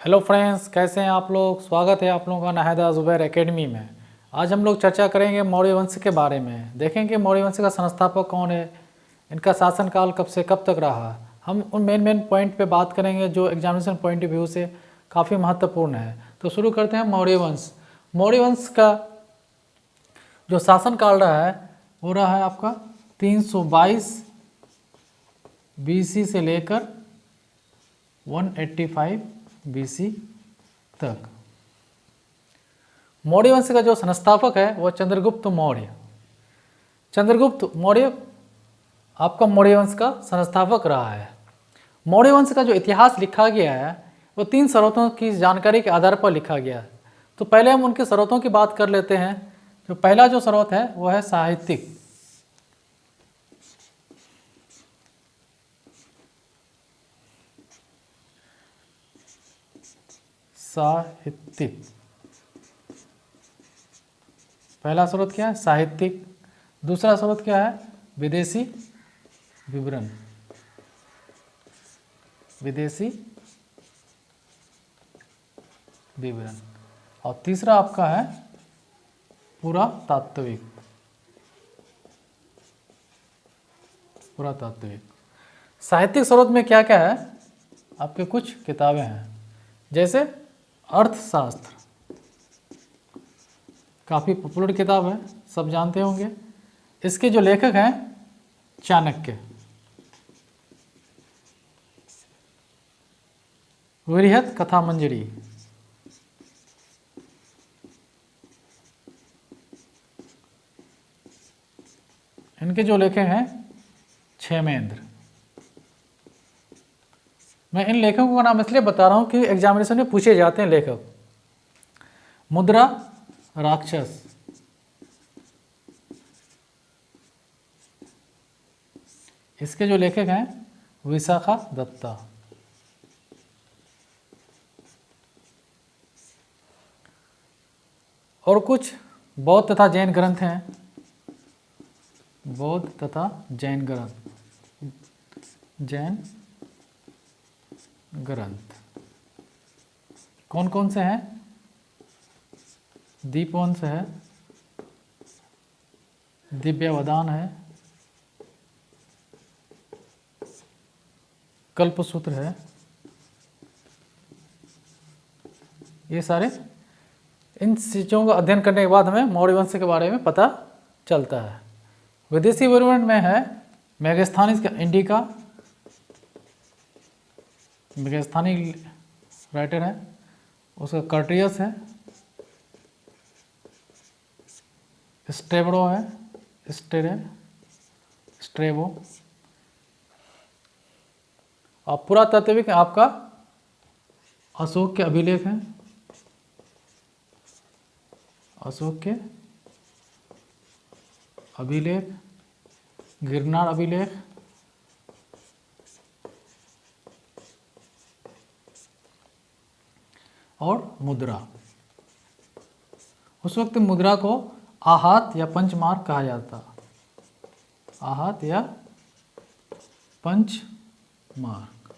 Hello friends, कैसे हैं आप लोग। स्वागत है आप लोगों का नाहिदा ज़ुबैर एकेडमी में। आज हम लोग चर्चा करेंगे मौर्य वंश के बारे में। देखेंगे मौर्य वंश का संस्थापक कौन है, इनका शासनकाल कब से कब तक रहा। हम उन मेन पॉइंट पे बात करेंगे जो एग्जामिनेशन पॉइंट ऑफ व्यू से काफ़ी महत्वपूर्ण है। तो शुरू करते हैं मौर्य वंश। मौर्य वंश का जो शासनकाल रहा है वो रहा है आपका 322 BC से लेकर 185 BC तक। मौर्य वंश का जो संस्थापक है वह चंद्रगुप्त मौर्य। चंद्रगुप्त मौर्य आपका मौर्य वंश का संस्थापक रहा है। मौर्य वंश का जो इतिहास लिखा गया है वो 3 स्रोतों की जानकारी के आधार पर लिखा गया है। तो पहले हम उनके स्रोतों की बात कर लेते हैं। जो पहला जो स्रोत है वह है साहित्यिक। साहित्यिक पहला स्रोत क्या है? साहित्यिक। दूसरा स्रोत क्या है? विदेशी विवरण। विदेशी विवरण। और तीसरा आपका है पुरातात्विक। पुरातात्विक। साहित्यिक स्रोत में क्या क्या है? आपके कुछ किताबें हैं, जैसे अर्थशास्त्र, काफ़ी पॉपुलर किताब है, सब जानते होंगे। इसके जो लेखक हैं चाणक्य। बृहत कथा मंजरी, इनके जो लेखक हैं क्षेमेंद्र। मैं इन लेखकों का नाम इसलिए बता रहा हूँ कि एग्जामिनेशन में पूछे जाते हैं लेखक। मुद्रा राक्षस, इसके जो लेखक हैं विशाखा दत्ता। और कुछ बौद्ध तथा जैन ग्रंथ हैं। बौद्ध तथा जैन ग्रंथ। जैन ग्रंथ कौन कौन से हैं? दीपवंश है, दिव्यावदान है, कल्पसूत्र है। ये सारे, इन चीज़ों का अध्ययन करने के बाद हमें मौर्य वंश के बारे में पता चलता है। विदेशी विवरण में है मेगस्थानी का इंडिका। मेगस्थानी राइटर है, उसका कर्टियस है, स्ट्रेबो है, स्ट्रेबो। और पुरातात्विक आपका अशोक के अभिलेख हैं। अशोक के अभिलेख, गिरनार अभिलेख, और मुद्रा। उस वक्त मुद्रा को आहत या पंचमार्क कहा जाता। आहत या पंचमार्क।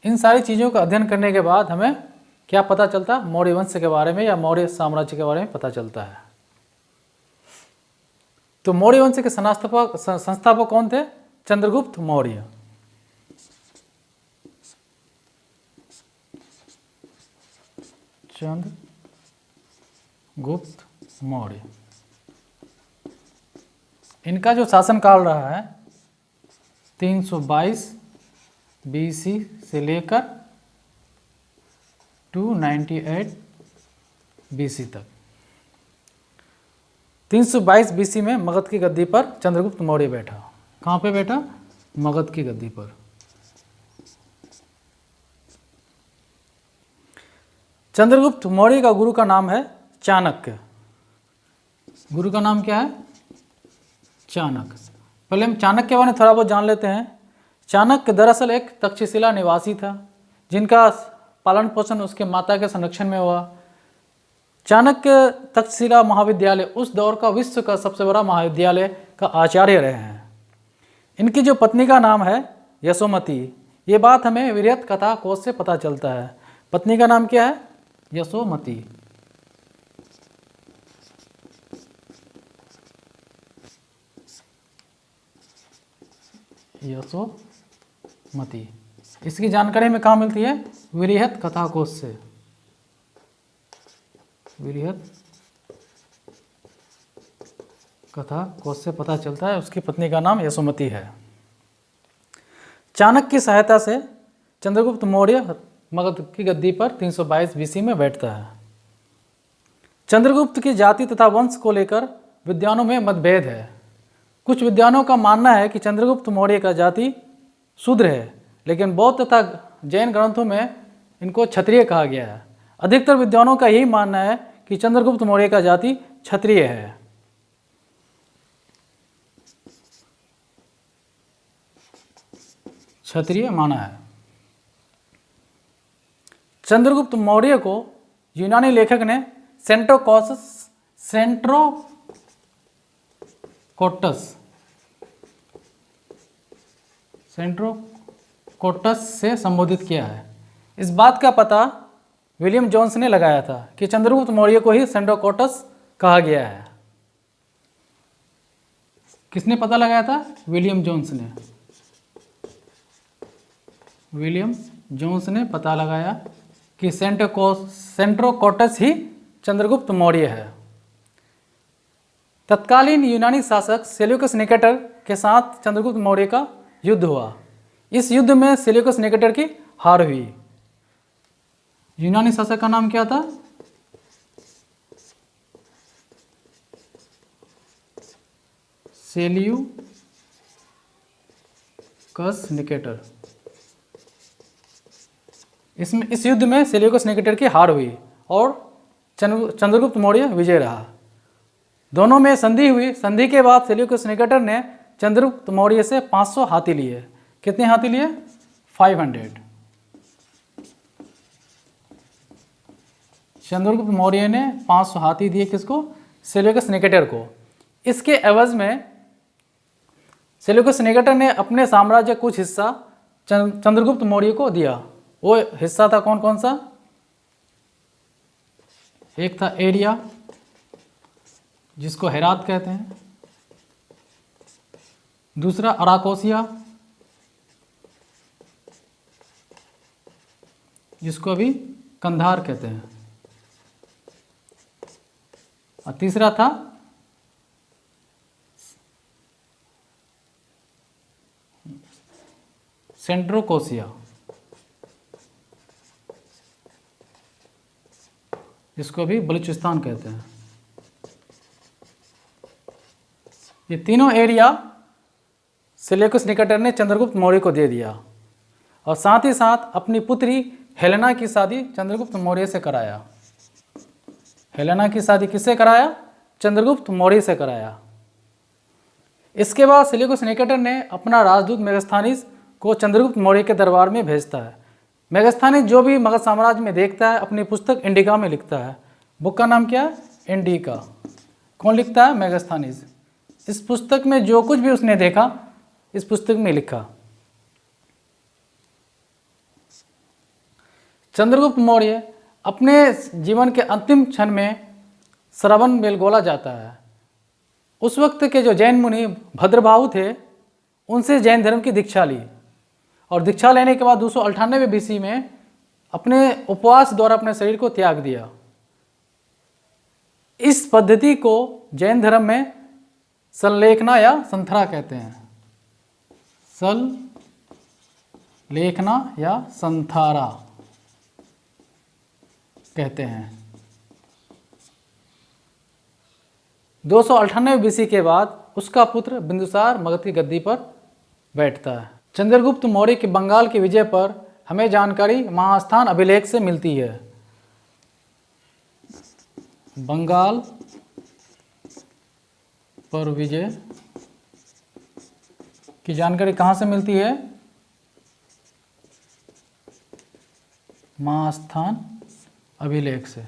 इन सारी चीज़ों का अध्ययन करने के बाद हमें क्या पता चलता? मौर्य वंश के बारे में या मौर्य साम्राज्य के बारे में पता चलता है। तो मौर्य वंश के संस्थापक कौन थे? चंद्रगुप्त मौर्य। चंद्रगुप्त मौर्य, इनका जो शासनकाल रहा है 322 BC से लेकर 298 BC तक। 322 BC में मगध की गद्दी पर चंद्रगुप्त मौर्य बैठा। कहाँ पे बैठा? मगध की गद्दी पर। चंद्रगुप्त मौर्य का गुरु का नाम है चाणक्य। गुरु का नाम क्या है? चाणक्य। पहले हम चाणक्य के बारे में थोड़ा बहुत जान लेते हैं। चाणक्य दरअसल एक तक्षशिला निवासी था, जिनका पालन पोषण उसके माता के संरक्षण में हुआ। चाणक्य तक्षशिला महाविद्यालय उस दौर का विश्व का सबसे बड़ा महाविद्यालय का आचार्य रहे हैं। इनकी जो पत्नी का नाम है यशोमती, ये बात हमें विरहत कथा कोश से पता चलता है। पत्नी का नाम क्या है? यशोमती। यशोमती। इसकी जानकारी में कहाँ मिलती है? विरहत कथा कोश से। विरहत कथा कोश से पता चलता है उसकी पत्नी का नाम यशोमती है। चाणक्य की सहायता से चंद्रगुप्त मौर्य मगध की गद्दी पर 322 बीसी में बैठता है। चंद्रगुप्त की जाति तथा वंश को लेकर विद्वानों में मतभेद है। कुछ विद्वानों का मानना है कि चंद्रगुप्त मौर्य का जाति शूद्र है, लेकिन बौद्ध तथा जैन ग्रंथों में इनको क्षत्रिय कहा गया है। अधिकतर विद्वानों का यही मानना है कि चंद्रगुप्त मौर्य का जाति क्षत्रिय है। क्षत्रिय माना है। चंद्रगुप्त मौर्य को यूनानी लेखक ने सेंट्रोकोटस से संबोधित किया है। इस बात का पता विलियम जोन्स ने लगाया था कि चंद्रगुप्त मौर्य को ही सेंट्रोकोटस कहा गया है। किसने पता लगाया था? विलियम जोन्स ने। विलियम जोन्स ने पता लगाया कि सेंट्रोकोटस ही चंद्रगुप्त मौर्य है। तत्कालीन यूनानी शासक सेल्यूकस निकेटर के साथ चंद्रगुप्त मौर्य का युद्ध हुआ। इस युद्ध में सेल्यूकस निकेटर की हार हुई। यूनानी शासक का नाम क्या था? Seleucus Nicator. इस युद्ध में सेल्यूकस निकेटर की हार हुई और चंद्रगुप्त मौर्य विजय रहा। दोनों में संधि हुई। संधि के बाद सेल्यूकस निकेटर ने चंद्रगुप्त मौर्य से 500 हाथी लिए। कितने हाथी लिए? 500। चंद्रगुप्त मौर्य ने 500 हाथी दिए। किसको? सेल्यूकस निकेटर को। इसके एवज में सेल्यूकस निकेटर ने अपने साम्राज्य का कुछ हिस्सा चंद्रगुप्त मौर्य को दिया। वो हिस्सा था कौन कौन सा? एक था एरिया, जिसको हेरात कहते हैं। दूसरा अराकोसिया, जिसको अभी कंधार कहते हैं। और तीसरा था सेंट्रोकोसिया, जिसको अभी बलूचिस्तान कहते हैं। ये तीनों एरिया सेल्यूकस निकेटर ने चंद्रगुप्त मौर्य को दे दिया और साथ ही साथ अपनी पुत्री हेलेना की शादी चंद्रगुप्त मौर्य से कराया। हेलेना की शादी किससे कराया? चंद्रगुप्त मौर्य से कराया। इसके बाद सेल्यूकस निकेटर ने अपना राजदूत मेगास्थनीज को चंद्रगुप्त मौर्य के दरबार में भेजता है। मेगास्थनीज जो भी मगध साम्राज्य में देखता है अपनी पुस्तक इंडिका में लिखता है। बुक का नाम क्या है? इंडिका। कौन लिखता है? मेगास्थनीज। इस पुस्तक में जो कुछ भी उसने देखा इस पुस्तक में लिखा। चंद्रगुप्त मौर्य अपने जीवन के अंतिम क्षण में श्रवण बेलगोला जाता है। उस वक्त के जो जैन मुनि भद्रबाहु थे उनसे जैन धर्म की दीक्षा ली और दीक्षा लेने के बाद 298 बीसी में अपने उपवास द्वारा अपने शरीर को त्याग दिया। इस पद्धति को जैन धर्म में संलेखना या संथरा कहते हैं। संलेखना या संथारा कहते हैं। 298 बीसी के बाद उसका पुत्र बिंदुसार मगध की गद्दी पर बैठता है। चंद्रगुप्त मौर्य की बंगाल की विजय पर हमें जानकारी महास्थान अभिलेख से मिलती है। बंगाल पर विजय की जानकारी कहाँ से मिलती है? महास्थान अभिलेख से।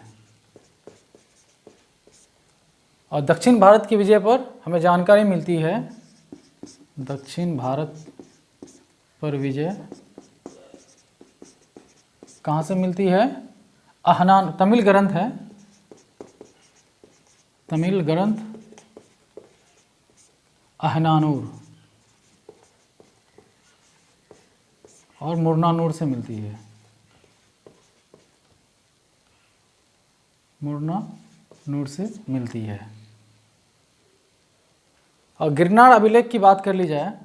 और दक्षिण भारत की विजय पर हमें जानकारी मिलती है दक्षिण भारत पर विजय कहाँ से मिलती है? अहनान, तमिल ग्रंथ है, तमिल ग्रंथ अहनानूर और मुरनानूर से मिलती है, मुरनानूर से मिलती है। और गिरनार अभिलेख की बात कर ली जाए,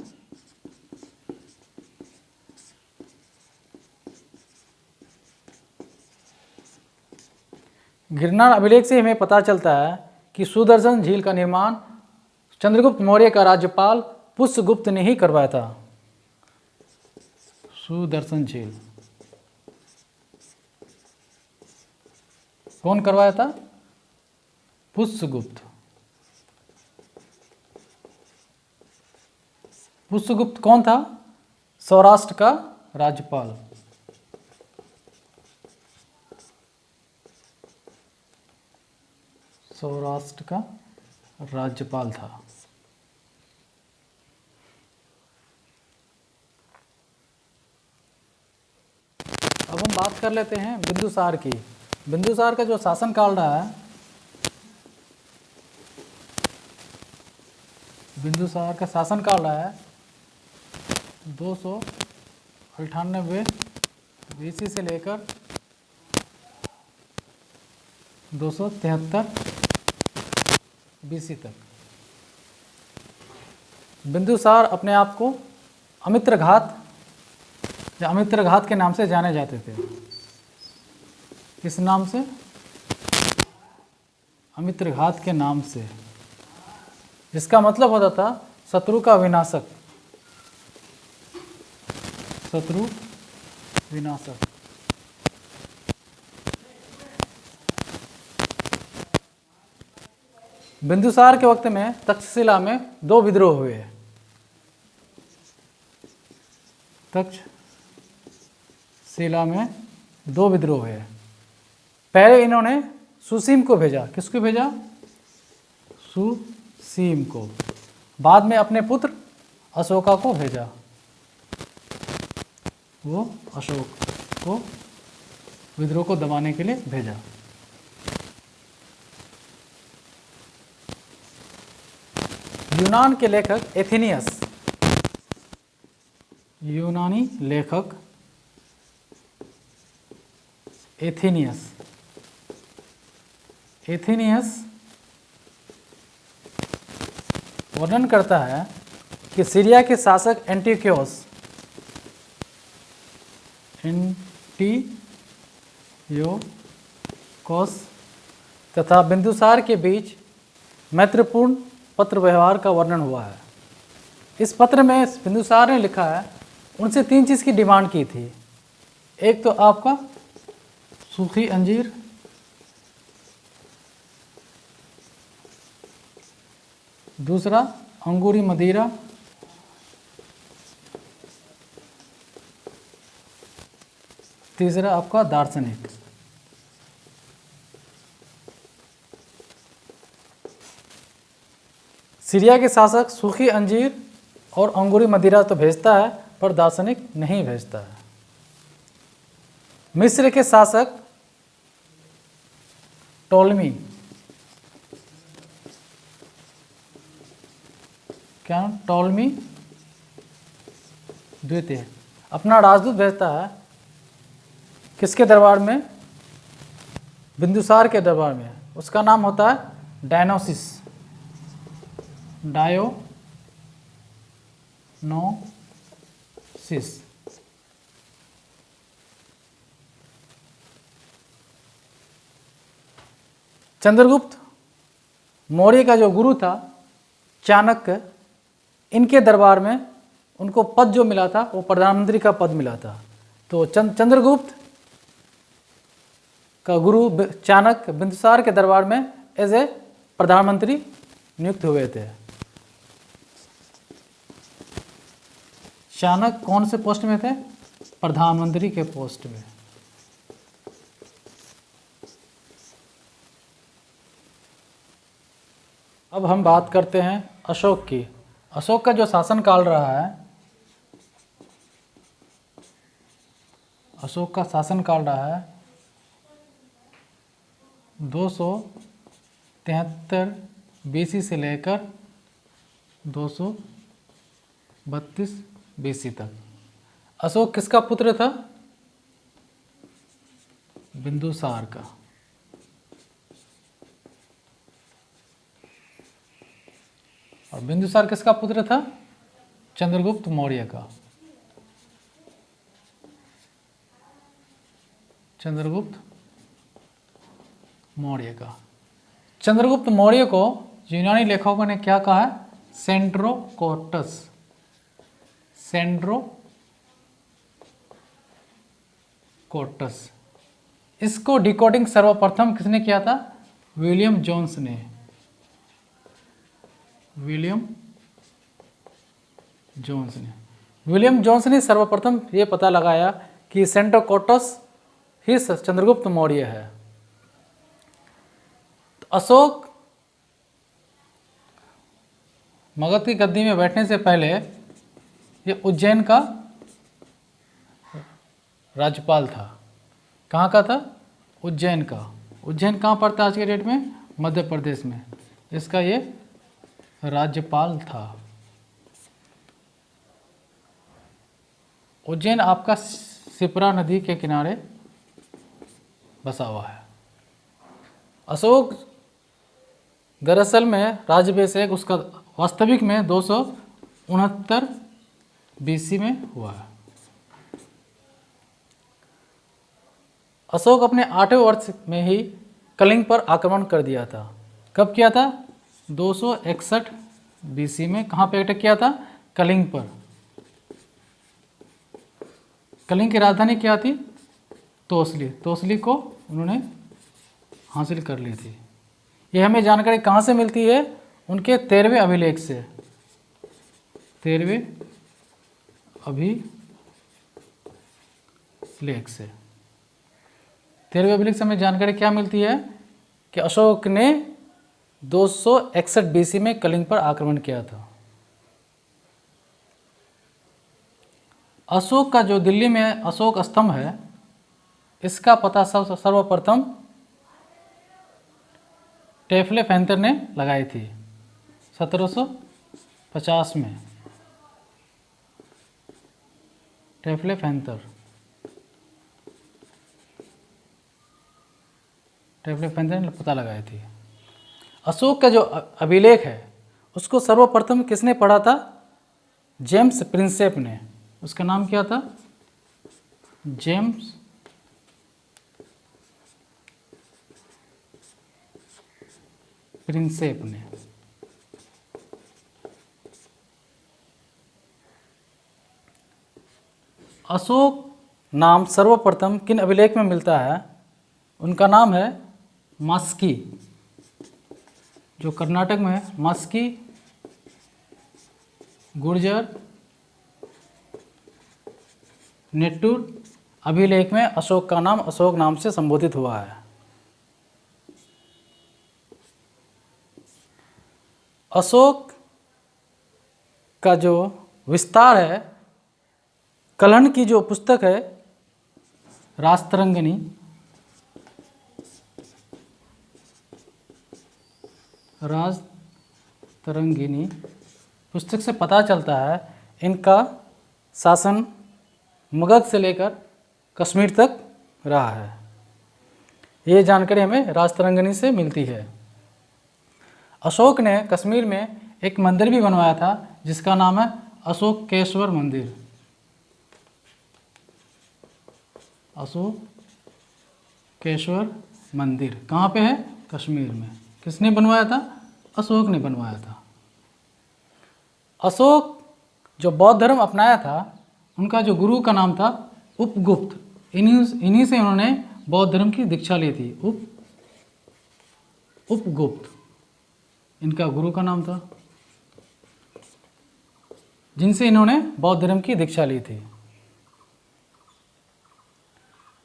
गिरनार अभिलेख से हमें पता चलता है कि सुदर्शन झील का निर्माण चंद्रगुप्त मौर्य का राज्यपाल पुष्यगुप्त ने ही करवाया था। सुदर्शन झील कौन करवाया था? पुष्यगुप्त। पुष्यगुप्त कौन था? सौराष्ट्र का राज्यपाल। सौराष्ट्र का राज्यपाल था। अब हम बात कर लेते हैं बिंदुसार की। बिंदुसार का जो शासनकाल रहा है, बिंदुसार का शासनकाल रहा है 298 BC से लेकर 273 BC तक। बिंदुसार अपने आप को अमित्रघात या अमित्रघात के नाम से जाने जाते थे। किस नाम से? अमित्रघात के नाम से, जिसका मतलब होता था शत्रु का विनाशक, शत्रु विनाशक। बिंदुसार के वक्त में तक्षशिला में 2 विद्रोह हुए। तक्षशिला में 2 विद्रोह हुए। पहले इन्होंने सुसीम को भेजा। किसको भेजा? सुसीम को। बाद में अपने पुत्र अशोका को भेजा। वो अशोक को विद्रोह को दबाने के लिए भेजा। यूनान के लेखक एथेनियस, यूनानी लेखक एथेनियस, एथेनियस वर्णन करता है कि सीरिया के शासक एंटियोकोस तथा बिंदुसार के बीच मैत्रीपूर्ण पत्र व्यवहार का वर्णन हुआ है। इस पत्र में बिंदुसार ने लिखा है, उनसे 3 चीज़ की डिमांड की थी। एक तो आपका सूखी अंजीर, दूसरा अंगूरी मदिरा, तीसरा आपका दार्शनिक। सीरिया के शासक सूखी अंजीर और अंगूरी मदिरा तो भेजता है, पर दार्शनिक नहीं भेजता है। मिस्र के शासक टोलमी, क्या टोलमी द्वितीय, अपना राजदूत भेजता है किसके दरबार में? बिंदुसार के दरबार में। उसका नाम होता है डायनोसिस, डायोनोसिस। चंद्रगुप्त मौर्य का जो गुरु था चाणक्य, इनके दरबार में उनको पद जो मिला था वो प्रधानमंत्री का पद मिला था। तो चंद्रगुप्त का गुरु चाणक्य बिंदुसार के दरबार में एज ए प्रधानमंत्री नियुक्त हुए थे। चाणक्य कौन से पोस्ट में थे? प्रधानमंत्री के पोस्ट में। अब हम बात करते हैं अशोक की। अशोक का जो शासनकाल रहा है, अशोक का शासनकाल रहा है 273 बीसी से लेकर 232 बीसी तक। अशोक किसका पुत्र था? बिंदुसार का। और बिंदुसार किसका पुत्र था? चंद्रगुप्त मौर्य का। चंद्रगुप्त मौर्य का। चंद्रगुप्त मौर्य को यूनानी लेखकों ने क्या कहा है? सेंड्रोकोटस। सेंड्रोकोटस। इसको डिकोडिंग सर्वप्रथम किसने किया था? विलियम जोन्स ने। विलियम जोन्स ने सर्वप्रथम ये पता लगाया कि सेंड्रोकोटस ही चंद्रगुप्त मौर्य है। तो अशोक मगध की गद्दी में बैठने से पहले ये उज्जैन का राज्यपाल था। कहाँ का था? उज्जैन का। उज्जैन कहाँ पड़ता है आज के डेट में? मध्य प्रदेश में। इसका ये राज्यपाल था। उज्जैन आपका शिप्रा नदी के किनारे बसा हुआ है। अशोक दरअसल में राज्याभिषेक उसका वास्तविक में 269 बीसी में हुआ है। अशोक अपने 8वें वर्ष में ही कलिंग पर आक्रमण कर दिया था। कब किया था? 261 बीसी में। कहाँ पे अटैक किया था? कलिंग पर। कलिंग की राजधानी क्या थी? तोसली। तोसली को उन्होंने हासिल कर ली थी। ये हमें जानकारी कहाँ से मिलती है? उनके 13वें अभिलेख से। 13वें अभिलेख से। 13वें अभिलेख से हमें जानकारी क्या मिलती है कि अशोक ने 261 बीसी में कलिंग पर आक्रमण किया था। अशोक का जो दिल्ली में अशोक स्तंभ है, इसका पता सर्वप्रथम टेफले फैंथर ने लगाई थी 1750 में। टेफले फैंथर ने पता लगाई थी। अशोक का जो अभिलेख है उसको सर्वप्रथम किसने पढ़ा था? जेम्स प्रिंसेप ने। उसका नाम क्या था? जेम्स प्रिंसेप ने। अशोक नाम सर्वप्रथम किन अभिलेख में मिलता है? उनका नाम है मास्की, जो कर्नाटक में है। मास्की गुर्जर नेट्टूर अभिलेख में अशोक का नाम अशोक नाम से संबोधित हुआ है। अशोक का जो विस्तार है, कलहन की जो पुस्तक है राजतरंगिणी, पुस्तक से पता चलता है इनका शासन मगध से लेकर कश्मीर तक रहा है। ये जानकारी हमें राजतरंगिणी से मिलती है। अशोक ने कश्मीर में एक मंदिर भी बनवाया था जिसका नाम है अशोकेश्वर मंदिर। अशोकेश्वर मंदिर कहाँ पे है? कश्मीर में। किसने बनवाया था? अशोक ने बनवाया था। अशोक जो बौद्ध धर्म अपनाया था, उनका जो गुरु का नाम था उपगुप्त। इन्हीं से उन्होंने बौद्ध धर्म की दीक्षा ली थी। उपगुप्त इनका गुरु का नाम था, जिनसे इन्होंने बौद्ध धर्म की दीक्षा ली थी।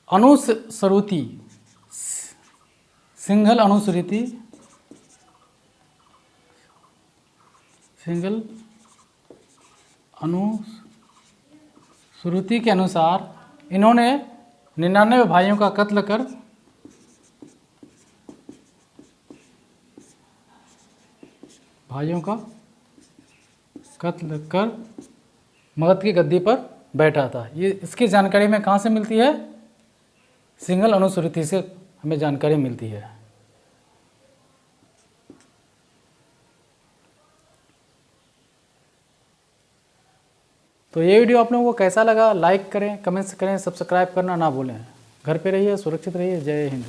अनुश्रुति, सिंघल अनुश्रुति, अनुश्रुति के अनुसार इन्होंने 99 भाइयों का कत्ल कर मगध की गद्दी पर बैठा था। ये इसकी जानकारी में कहाँ से मिलती है? सिंघल अनुश्रुति से हमें जानकारी मिलती है। तो ये वीडियो आप लोगों को कैसा लगा? लाइक करें, कमेंट्स करें, सब्सक्राइब करना ना भूलें। घर पे रहिए, सुरक्षित रहिए। जय हिंद।